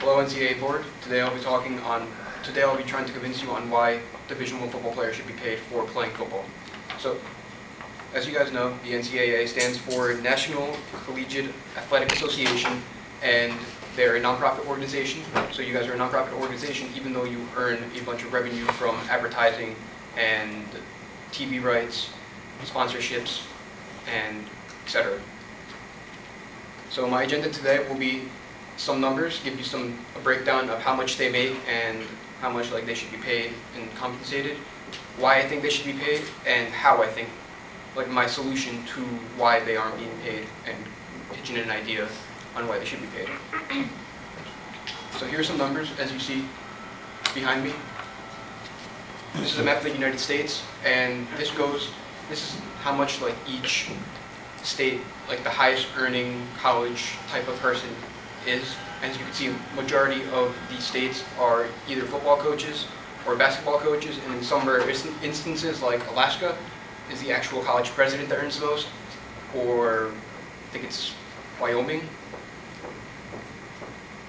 Hello, NCAA board. Today I'll be trying to convince you on why Division I football players should be paid for playing football. So, as you guys know, the NCAA stands for National Collegiate Athletic Association, and they're a nonprofit organization. So you guys are a nonprofit organization, even though you earn a bunch of revenue from advertising and TV rights, sponsorships, and etc. So my agenda today will be some numbers, give you a breakdown of how much they make and how much they should be paid and compensated, why I think they should be paid, and how I think, my solution to why they aren't being paid, and pitching an idea on why they should be paid. So here's some numbers, as you see behind me. This is a map of the United States, and this is how much each state, the highest earning college type of person is. As you can see, majority of these states are either football coaches or basketball coaches, and in some rare instances, like Alaska, is the actual college president that earns the most, or I think it's Wyoming.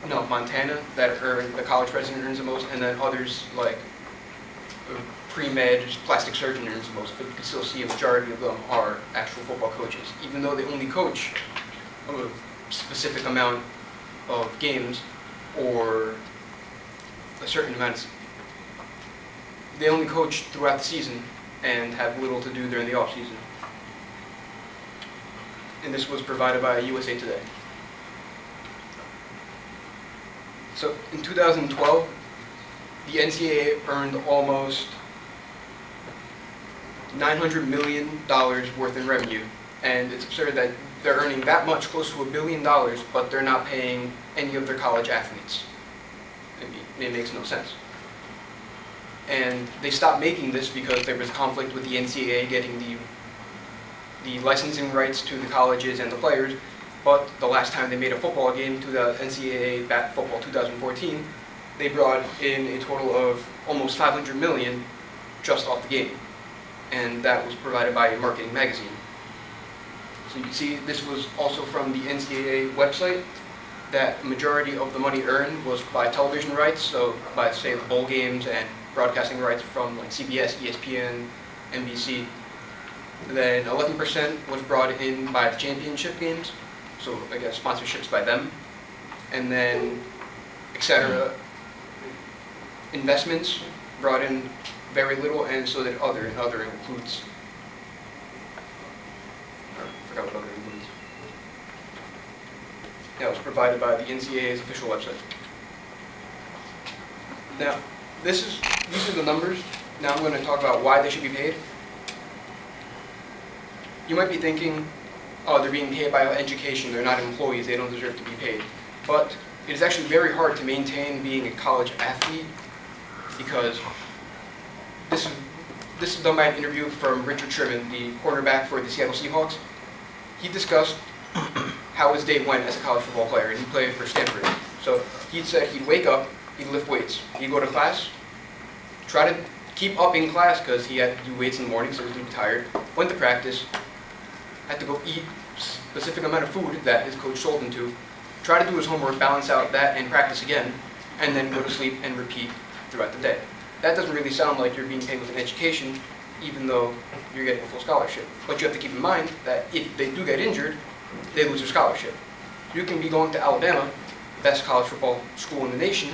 No, Montana, the college president earns the most, and then others like pre-med, plastic surgeon earns the most, but you can still see a majority of them are actual football coaches, even though they only coach a specific amount of games or a certain amount. They only coach throughout the season and have little to do during the off season. And this was provided by USA Today. So in 2012, the NCAA earned almost $900 million worth in revenue, and it's absurd that they're earning that much, close to $1 billion, but they're not paying any of their college athletes. It makes no sense. And they stopped making this because there was conflict with the NCAA getting the licensing rights to the colleges and the players. But the last time they made a football game, to the NCAA Bat Football 2014, they brought in a total of almost $500 million just off the game. And that was provided by a marketing magazine. So you can see this was also from the NCAA website, that majority of the money earned was by television rights, so by, say, the bowl games and broadcasting rights from CBS, ESPN, NBC. Then 11% was brought in by the championship games, so I guess sponsorships by them. And then, etc. Investments brought in very little, and so did other, and other includes, I forgot what other includes. That was provided by the NCAA's official website. Now, these are the numbers. Now I'm going to talk about why they should be paid. You might be thinking, oh, they're being paid by education, they're not employees, they don't deserve to be paid. But it is actually very hard to maintain being a college athlete, because this is done by an interview from Richard Sherman, the cornerback for the Seattle Seahawks. He discussed how his day went as a college football player, and he played for Stanford. So he said he'd wake up, he'd lift weights, he'd go to class, try to keep up in class because he had to do weights in the morning, so he was going to be tired, went to practice, had to go eat a specific amount of food that his coach told him to, try to do his homework, balance out that, and practice again, and then go to sleep and repeat throughout the day. That doesn't really sound like you're being paid with an education, even though you're getting a full scholarship. But you have to keep in mind that if they do get injured, they lose their scholarship. You can be going to Alabama, the best college football school in the nation,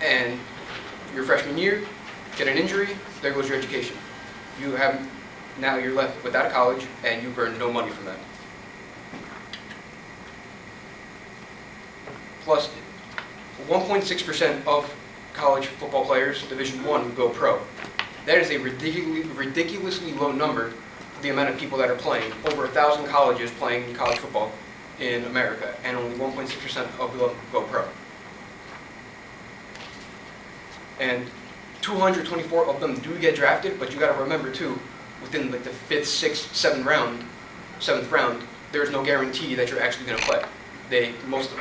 and your freshman year, get an injury, there goes your education. Now you're left without a college, and you've earned no money from that. Plus, 1.6% of college football players, Division I, go pro. That is a ridiculously low number for the amount of people that are playing. Over 1,000 colleges playing college football in America, and only 1.6% of them go pro. And 224 of them do get drafted, but you got to remember too, within the 5th, 6th, 7th round, there's no guarantee that you're actually going to play. The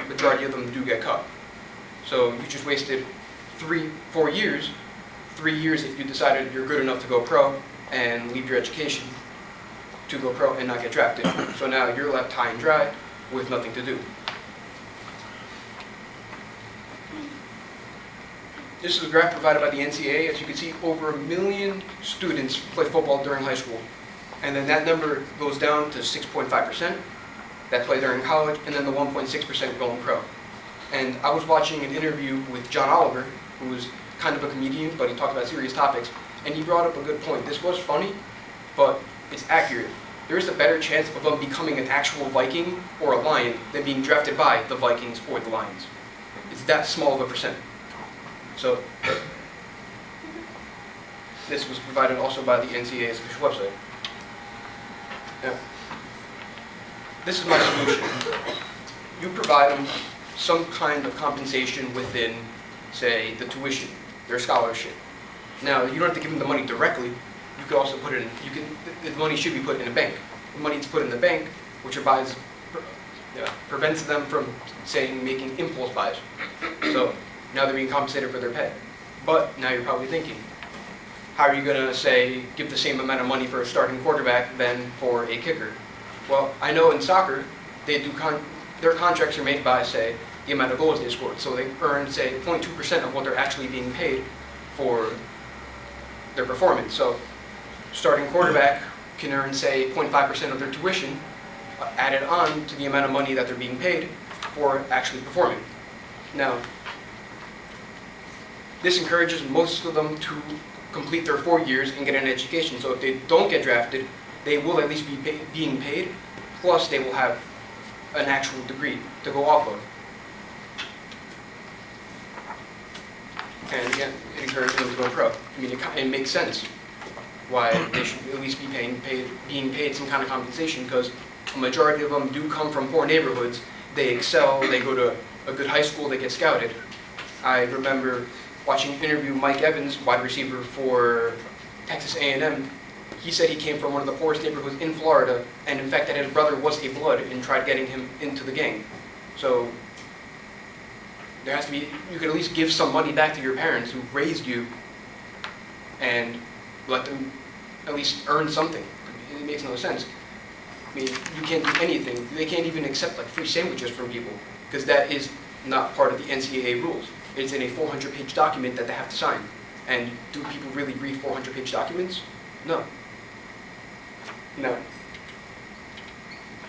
majority of them do get cut. So you just wasted 4 years, 3 years if you decided you're good enough to go pro and leave your education to go pro and not get drafted. So now you're left high and dry with nothing to do. This is a graph provided by the NCAA. As you can see, over 1 million students play football during high school. And then that number goes down to 6.5% that play during college, and then the 1.6% going pro. And I was watching an interview with John Oliver, who was kind of a comedian, but he talked about serious topics, and he brought up a good point. This was funny, but it's accurate. There is a better chance of them becoming an actual Viking or a Lion than being drafted by the Vikings or the Lions. It's that small of a percent. So, this was provided also by the NCAA's official website. Now, this is my solution. You provide them some kind of compensation within, say, the tuition, their scholarship. Now, you don't have to give them the money directly. You could also put it in, the money should be put in a bank. The money is put in the bank, which prevents them from, say, making impulse buys. So, now they're being compensated for their pay. But now you're probably thinking, how are you going to, say, give the same amount of money for a starting quarterback than for a kicker? Well, I know in soccer, they do their contracts are made by, say, the amount of goals they scored. So they earn, say, 0.2% of what they're actually being paid for their performance. So starting quarterback can earn, say, 0.5% of their tuition added on to the amount of money that they're being paid for actually performing. Now, this encourages most of them to complete their 4 years and get an education. So if they don't get drafted, they will at least be being paid, plus they will have an actual degree to go off of. And again, it encourages them to go pro. I mean, it makes sense why they should at least be being paid some kind of compensation, because a majority of them do come from poor neighborhoods. They excel, they go to a good high school, they get scouted. I remember watching an interview with Mike Evans, wide receiver for Texas A&M. He said he came from one of the poorest neighborhoods in Florida, and in fact that his brother was a Blood and tried getting him into the gang. So there has to be, you can at least give some money back to your parents who raised you and let them at least earn something. It makes no sense. I mean, you can't do anything. They can't even accept like free sandwiches from people, because that is not part of the NCAA rules. It's in a 400-page document that they have to sign. And do people really read 400-page documents? No. No.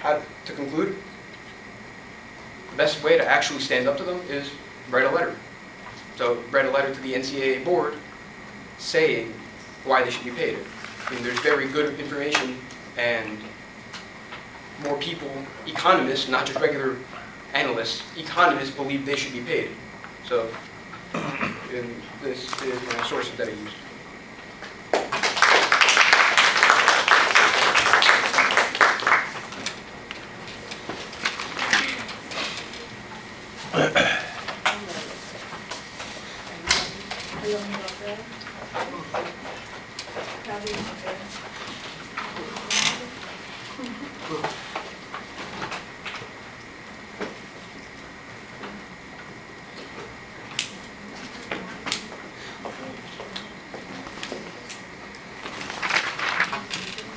To conclude, the best way to actually stand up to them is write a letter. So write a letter to the NCAA board saying why they should be paid. I mean, there's very good information, and more people, economists, not just regular analysts, economists believe they should be paid. So, and this is my sources that I used.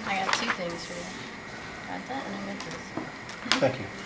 I got two things for you. Got that, and I got this. Thank you.